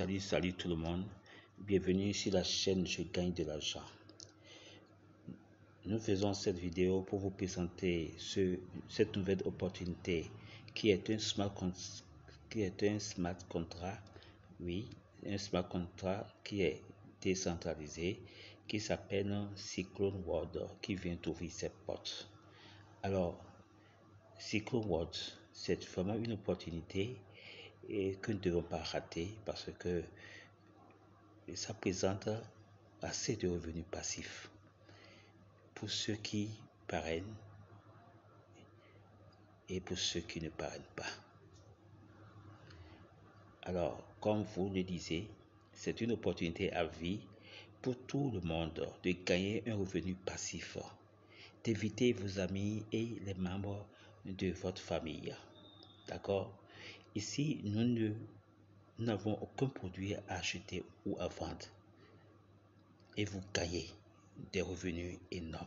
Salut tout le monde. Bienvenue sur la chaîne Je gagne de l'argent. Nous faisons cette vidéo pour vous présenter cette nouvelle opportunité qui est un smart contract. Oui, un smart contract qui est décentralisé, qui s'appelle Cyclone World, qui vient d'ouvrir ses portes. Alors, Cyclone World, c'est vraiment une opportunité et que nous ne devons pas rater parce que ça présente assez de revenus passifs pour ceux qui parrainent et pour ceux qui ne parrainent pas. Alors, comme vous le disiez, c'est une opportunité à vie pour tout le monde de gagner un revenu passif, d'éviter vos amis et les membres de votre famille. D'accord? Ici, nous n'avons aucun produit à acheter ou à vendre et vous gagnez des revenus énormes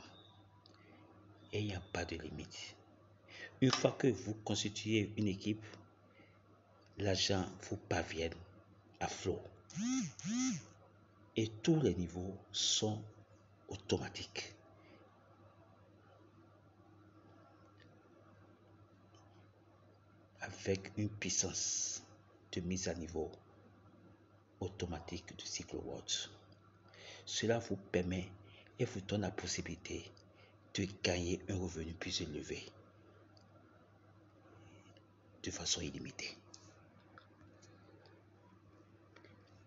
et il n'y a pas de limite. Une fois que vous constituez une équipe, l'argent vous parvient à flot et tous les niveaux sont automatiques. Avec une puissance de mise à niveau automatique du Cyclone World. Cela vous permet et vous donne la possibilité de gagner un revenu plus élevé de façon illimitée.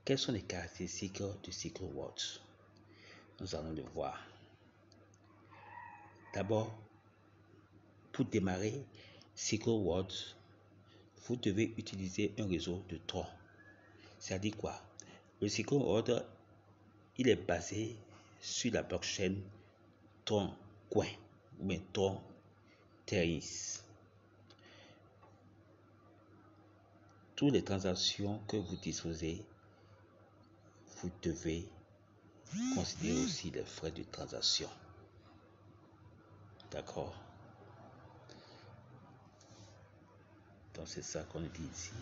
Quelles sont les caractéristiques du Cyclone World? Nous allons le voir. D'abord, pour démarrer Cyclone World, vous devez utiliser un réseau de Tron. C'est-à-dire quoi? Le Cyclone World, il est basé sur la blockchain Tron Coin ou bien Tron Terris. Toutes les transactions que vous disposez, vous devez considérer aussi les frais de transaction. D'accord? Donc c'est ça qu'on dit ici.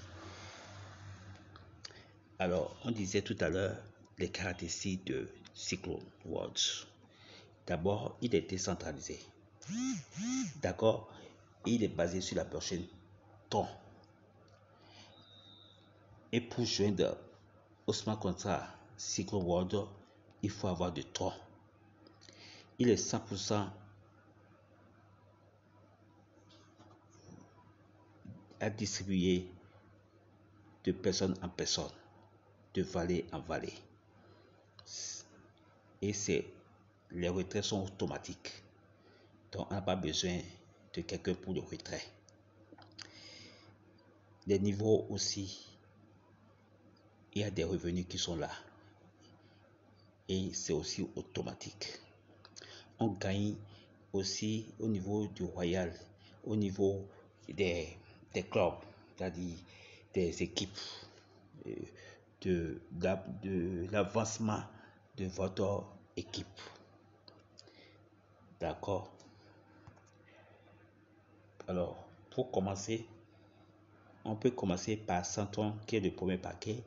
Alors, on disait tout à l'heure les caractéristiques de Cyclone World. D'abord, il est décentralisé. D'accord? Il est basé sur la blockchain Tron. Et pour joindre au smart contract Cyclone World, il faut avoir de Tron. Il est 100% à distribuer de personne en personne, de vallée en vallée. Et les retraits sont automatiques. Donc on n'a pas besoin de quelqu'un pour le retrait. Les niveaux aussi, il y a des revenus qui sont là. Et c'est aussi automatique. On gagne aussi au niveau du royal, au niveau des clubs, c'est-à-dire des équipes, de l'avancement de votre équipe. D'accord? Alors, pour commencer, on peut commencer par 100 tons qui est le premier paquet.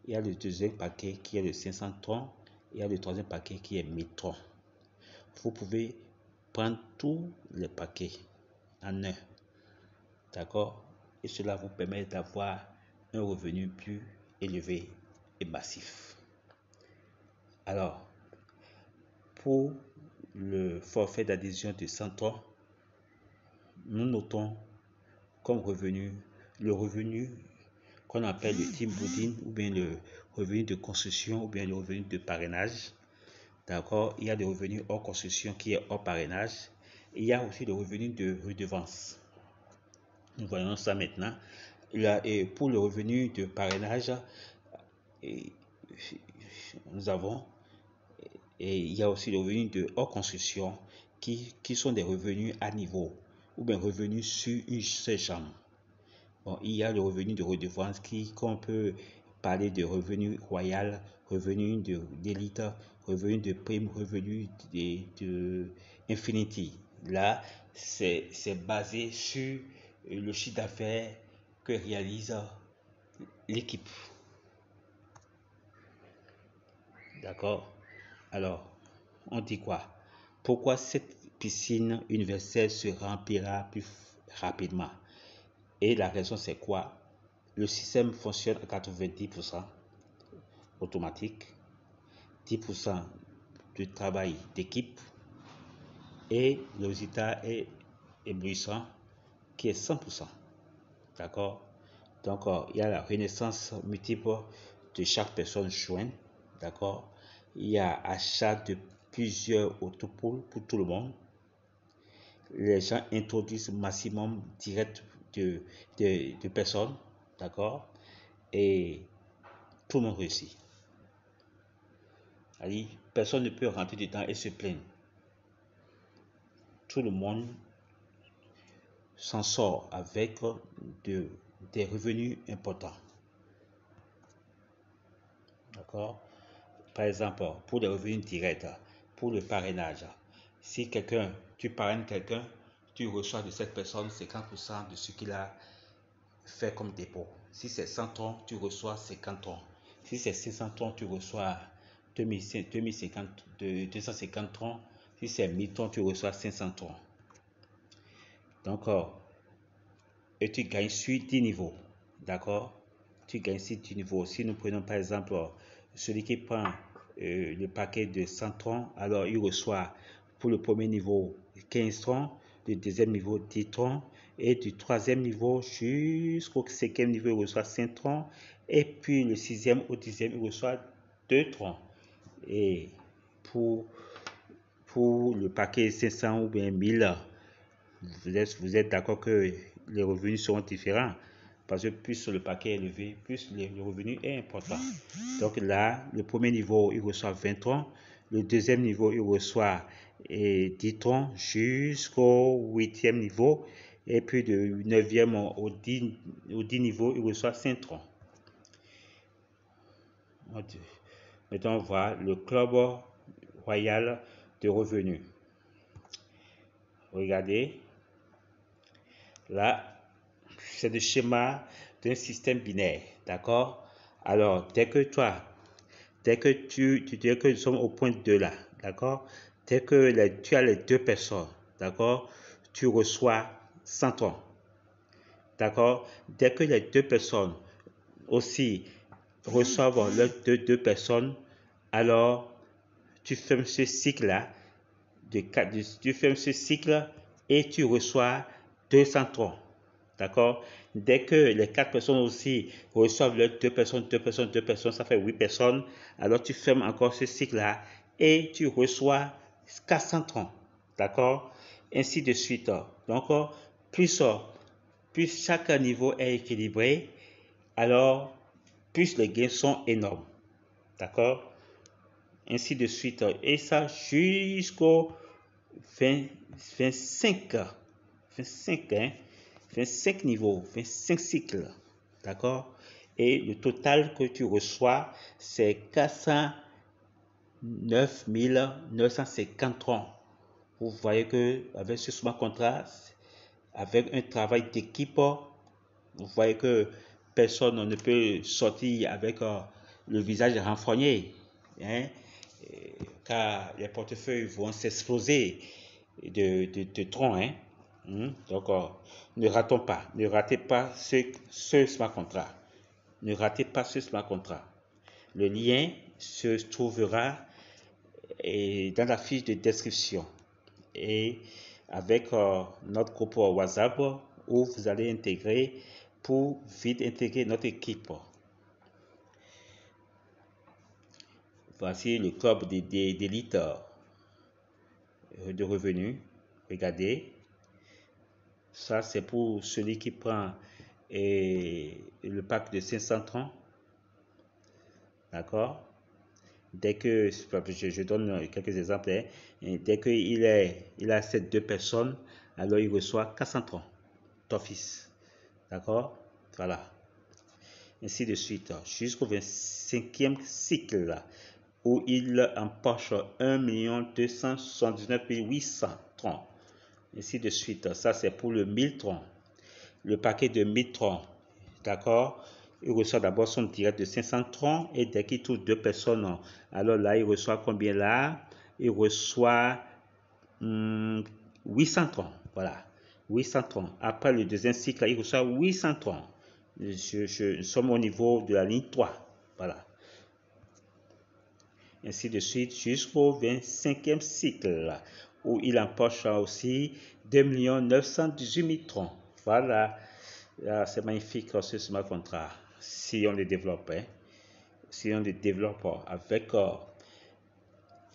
Il y a le deuxième paquet qui est le 500 tons. Il y a le troisième paquet qui est 1000 tons. Vous pouvez prendre tous les paquets en un. D'accord? Et cela vous permet d'avoir un revenu plus élevé et massif. Alors, pour le forfait d'adhésion de 100 tons, nous notons comme revenu le revenu qu'on appelle le team building ou bien le revenu de construction ou bien le revenu de parrainage. D'accord? Il y a des revenus hors construction qui est hors parrainage. Il y a aussi le revenu de redevance. Nous voyons ça maintenant. Et pour le revenu de parrainage, nous avons, et il y a aussi le revenu de hors construction qui sont des revenus à niveau ou bien revenus sur une seule chambre. Bon, il y a le revenu de redevance qu'on peut parler de revenu royal, revenu d'élite, revenu de prime, revenu de infinity. Là, c'est basé sur le chiffre d'affaires que réalise l'équipe. D'accord? Alors, on dit quoi? Pourquoi cette piscine universelle se remplira plus rapidement? Et la raison, c'est quoi? Le système fonctionne à 90% automatique, 10% de travail d'équipe et le résultat est éblouissant qui est 100%. D'accord? Donc, il y a la renaissance multiple de chaque personne jointe. D'accord? Il y a achat de plusieurs autopôles pour tout le monde. Les gens introduisent maximum direct de personnes. D'accord? Et tout le monde réussit. C'est-à-dire, personne ne peut rentrer dedans et se plaindre. Tout le monde s'en sort avec des revenus importants. D'accord? Par exemple, pour les revenus directs, pour le parrainage, si tu parraines quelqu'un, tu reçois de cette personne 50% de ce qu'il a fait comme dépôt. Si c'est 100 tons, tu reçois 50 tons. Si c'est 600 tons, tu reçois 250 tons. Si c'est 1000 tons, tu reçois 500 tons. Donc, et tu gagnes sur 10 niveaux. D'accord? Tu gagnes sur 10 niveaux. Si nous prenons par exemple celui qui prend le paquet de 100 tons, alors il reçoit pour le premier niveau 15 tons, le deuxième niveau 10 tons, et du troisième niveau jusqu'au cinquième niveau, il reçoit 5 tons, et puis le sixième au dixième, il reçoit 2 tons. Et pour le paquet 500 ou bien 1000, vous êtes d'accord que les revenus seront différents parce que plus le paquet est élevé, plus le revenu est important. Donc là, le premier niveau, il reçoit 20 tons. Le deuxième niveau, il reçoit 10 tons jusqu'au 8e niveau. Et puis du 9e au 10 niveau, il reçoit 5 tons. Maintenant, on voit le club royal de revenus. Regardez. Là, c'est le schéma d'un système binaire, d'accord? Alors, dès que nous sommes au point 2 là, d'accord? Dès que tu as les deux personnes, d'accord? Tu reçois 100 tons, d'accord? Dès que les deux personnes aussi reçoivent les deux personnes, alors tu fermes ce cycle là, tu fermes ce cycle et tu reçois 200 tons. D'accord? Dès que les 4 personnes aussi reçoivent leurs 2 personnes, ça fait 8 personnes. Alors tu fermes encore ce cycle-là et tu reçois 400 tons. D'accord? Ainsi de suite. Donc, plus chaque niveau est équilibré, alors plus les gains sont énormes. D'accord? Ainsi de suite. Et ça jusqu'au 25 niveaux, 25 cycles. D'accord? Et le total que tu reçois, c'est 409 950 tons. Vous voyez que avec ce smart contract, avec un travail d'équipe, vous voyez que personne ne peut sortir avec le visage renfrogné, hein, car les portefeuilles vont s'exploser de troncs. Hein. Donc, ne ratez pas ce smart contract. Ne ratez pas ce smart contract. Le lien se trouvera dans la fiche de description et avec notre groupe WhatsApp où vous allez intégrer pour vite intégrer notre équipe. Voici le club d'élite de revenus. Regardez. Ça, c'est pour celui qui prend le pack de 500 tons. D'accord? Dès que, je donne quelques exemples, hein, dès qu'il a ces deux personnes, alors il reçoit 400 tons d'office. D'accord? Voilà. Ainsi de suite, jusqu'au 25e cycle, là, où il empoche 1 279 800 tons. Ainsi de suite. Ça, c'est pour le 1000 tons. Le paquet de 1000 tons. D'accord? Il reçoit d'abord son direct de 500 troncs et dès qu'il touche 2 personnes, alors là, il reçoit combien là? Il reçoit 800 troncs. Voilà, 800 troncs. Après le deuxième cycle, il reçoit 800 troncs. Nous sommes au niveau de la ligne 3. Voilà. Ainsi de suite jusqu'au 25e cycle où il empoche aussi 2 918 000 troncs. Voilà. C'est magnifique ce smart contract si on le développe. Si on le développe avec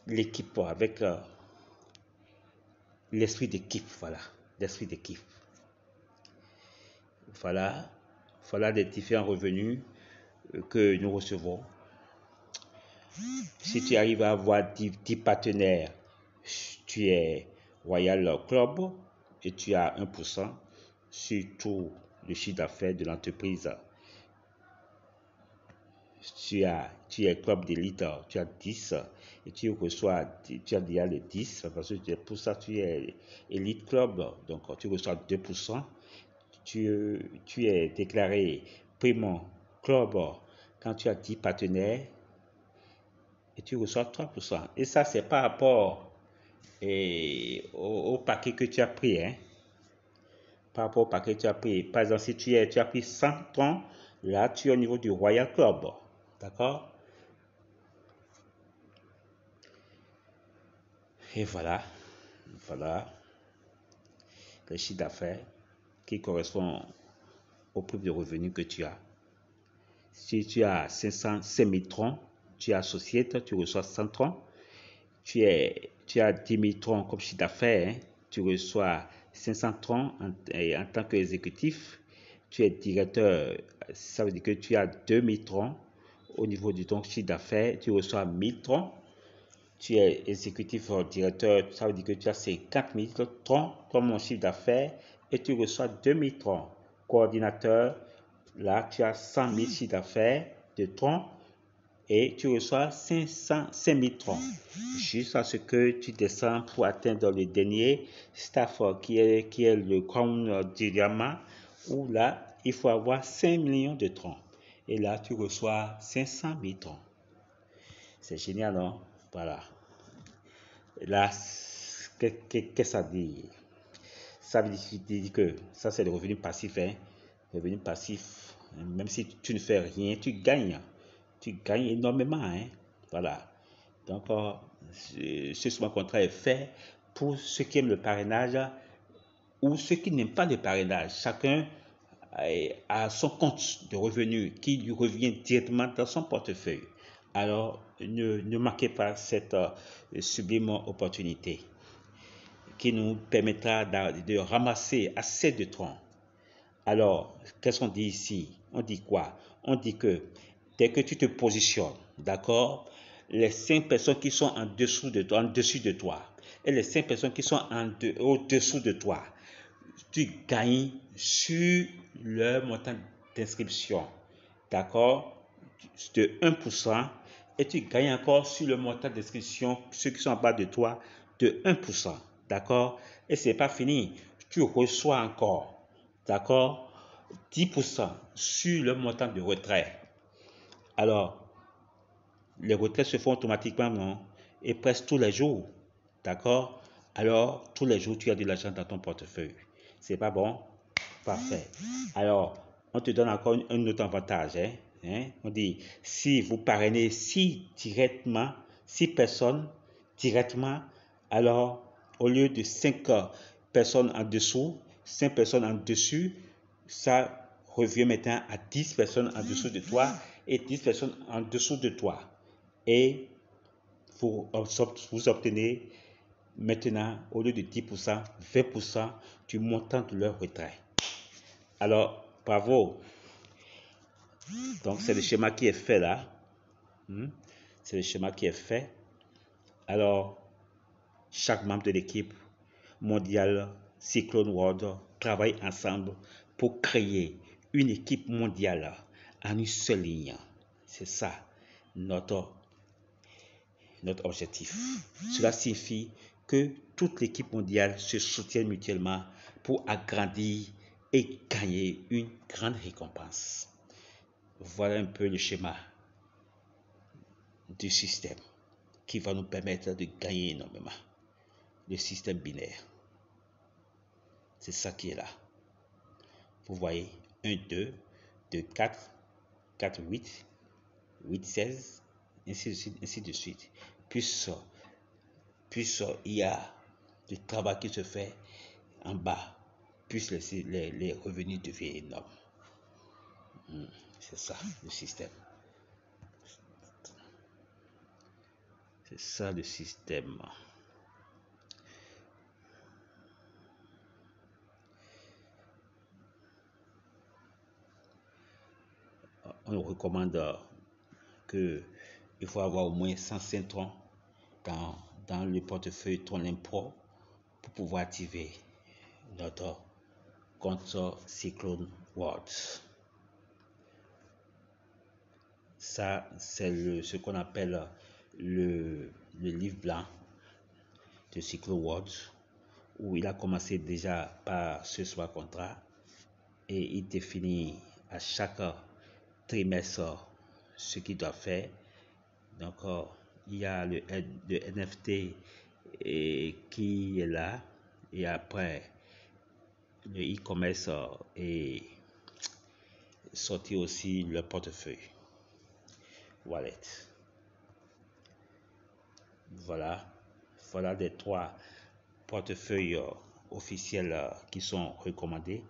l'équipe, avec l'esprit d'équipe. Voilà. L'esprit d'équipe. Voilà. Voilà les différents revenus que nous recevons. Si tu arrives à avoir 10 partenaires, tu es Royal Club et tu as 1% sur tout le chiffre d'affaires de l'entreprise. Tu es club d'élite, tu as 10 et tu reçois, tu as déjà les 10 parce que pour ça tu es élite club, donc tu reçois 2%. Tu es déclaré Primo Club quand tu as 10 partenaires et tu reçois 3%. Et ça, c'est par rapport au paquet que tu as pris. Par rapport au paquet que tu as pris. Par exemple, si tu as pris 100 troncs, là, tu es au niveau du Royal Club. D'accord? Et voilà. Voilà. Le chiffre d'affaires qui correspond au prix de revenu que tu as. Si tu as 500 troncs, tu es associé, tu reçois 100 troncs. Tu as 10 000 troncs comme chiffre d'affaires, tu reçois 500 troncs en tant qu'exécutif. Tu es directeur, ça veut dire que tu as 2 000 troncs au niveau de ton chiffre d'affaires, tu reçois 1000 troncs. Tu es exécutif directeur, ça veut dire que tu as 50 000 troncs comme mon chiffre d'affaires et tu reçois 2 000 troncs. Coordinateur, là tu as 100 000 chiffres d'affaires de troncs et tu reçois 5 000 troncs jusqu'à ce que tu descends pour atteindre le dernier staff qui est le crown du diamant où là il faut avoir 5 millions de troncs et là tu reçois 500 000 troncs. C'est génial, non? Voilà. Là, qu'est-ce que ça dit? Ça veut dire que ça c'est le revenu passif. Revenu passif, même si tu ne fais rien, tu gagnes énormément. Voilà. Donc, ce smart contrat est fait pour ceux qui aiment le parrainage ou ceux qui n'aiment pas le parrainage. Chacun a son compte de revenus qui lui revient directement dans son portefeuille. Alors, ne manquez pas cette sublime opportunité qui nous permettra de ramasser assez de troncs. Alors, qu'est-ce qu'on dit ici? On dit quoi? On dit que dès que tu te positionnes, d'accord, les 5 personnes qui sont en dessus de toi et les 5 personnes qui sont au-dessous de toi, tu gagnes sur leur montant d'inscription, d'accord, de 1% et tu gagnes encore sur le montant d'inscription, ceux qui sont en bas de toi, de 1%, d'accord, et c'est pas fini, tu reçois encore, d'accord, 10% sur le montant de retrait. Alors, les retraits se font automatiquement, non? Et presque tous les jours, d'accord? Alors, tous les jours, tu as de l'argent dans ton portefeuille. C'est pas bon? Parfait. Alors, on te donne encore un autre avantage. On dit, si vous parrainez 6 personnes directement, alors, au lieu de 5 personnes en dessous, 5 personnes en dessus, ça revient maintenant à 10 personnes en dessous de toi et 10 personnes en dessous de toi. Et vous obtenez maintenant, au lieu de 10%, 20% du montant de leur retrait. Alors, bravo. Donc, c'est le schéma qui est fait là. C'est le schéma qui est fait. Alors, chaque membre de l'équipe mondiale Cyclone World travaille ensemble pour créer une équipe mondiale en une seule ligne. C'est ça notre objectif. Cela signifie que toute l'équipe mondiale se soutient mutuellement pour agrandir et gagner une grande récompense. Voilà un peu le schéma du système qui va nous permettre de gagner énormément. Le système binaire. C'est ça qui est là. Vous voyez 1, 2, 2, 4, 4, 8, 8, 16, ainsi de suite, ainsi de suite. Plus il y a du travail qui se fait en bas, plus les revenus deviennent énormes. C'est ça le système. C'est ça le système. On nous recommande que il faut avoir au moins 105 troncs dans le portefeuille ton impôt pour pouvoir activer notre compte Cyclone World. Ça, c'est ce qu'on appelle le livre blanc de Cyclone World, où il a commencé déjà par ce smart contract et il définit à chaque trimestre ce qu'il doit faire. Donc, il y a le NFT qui est là, et après le e-commerce et sortir aussi le portefeuille wallet. Voilà les 3 portefeuilles officiels qui sont recommandés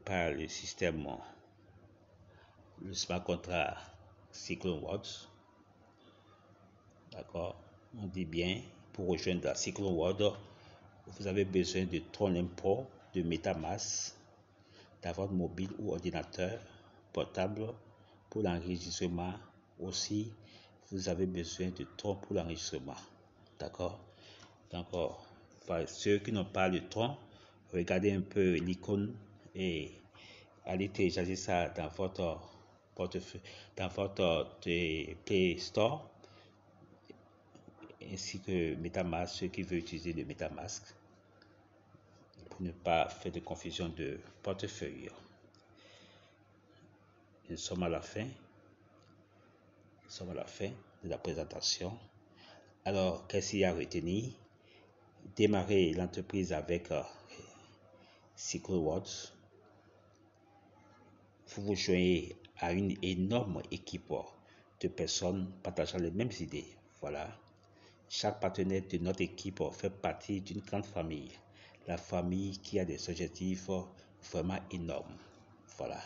par le système, le smart contract Cyclone World. D'accord, on dit bien, pour rejoindre la Cyclone World, vous avez besoin de ton import de MetaMask dans votre mobile ou ordinateur portable pour l'enregistrement. Aussi, vous avez besoin de Tron pour l'enregistrement. D'accord? Donc, ceux qui n'ont pas le Tron, regardez un peu l'icône et allez télécharger ça dans votre portefeuille, dans votre Play Store, ainsi que MetaMask, ceux qui veulent utiliser le MetaMask, pour ne pas faire de confusion de portefeuille. Nous sommes à la fin. De la présentation. Alors, qu'est-ce qu'il y a à retenir? Démarrer l'entreprise avec Cyclone World. Vous vous joignez à une énorme équipe de personnes partageant les mêmes idées. Voilà. Chaque partenaire de notre équipe fait partie d'une grande famille. La famille qui a des objectifs vraiment énormes. Voilà.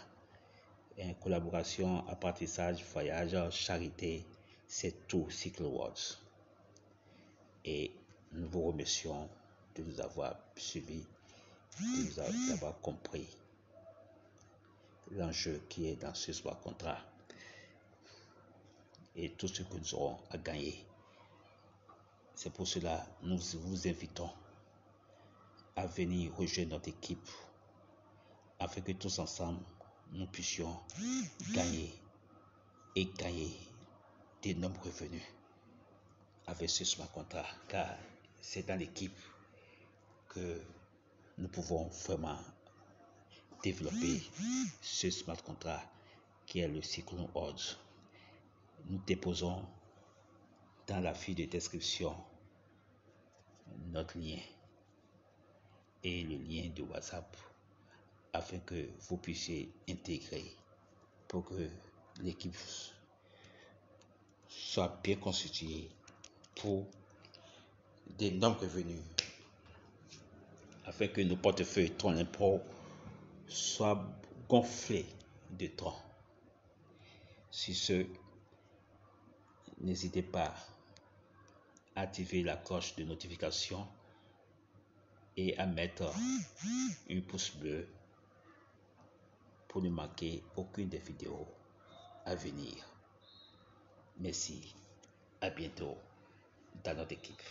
Et collaboration, apprentissage, voyage, charité, c'est tout Cyclone World. Et nous vous remercions de nous avoir suivis, de nous avoir compris l'enjeu qui est dans ce smart contract et tout ce que nous aurons à gagner. C'est pour cela que nous vous invitons à venir rejoindre notre équipe afin que tous ensemble nous puissions gagner d'énormes revenus avec ce smart contract, car c'est dans l'équipe que nous pouvons vraiment développer ce smart contract qui est le Cyclone World. Nous déposons dans la fiche de description notre lien et le lien de WhatsApp afin que vous puissiez intégrer pour que l'équipe soit bien constituée pour d'énormes revenus afin que nos portefeuilles ton impôt soient gonflés de temps. Sur ce, n'hésitez pas à activer la cloche de notification et à mettre un pouce bleu pour ne manquer aucune des vidéos à venir. Merci, à bientôt dans notre équipe.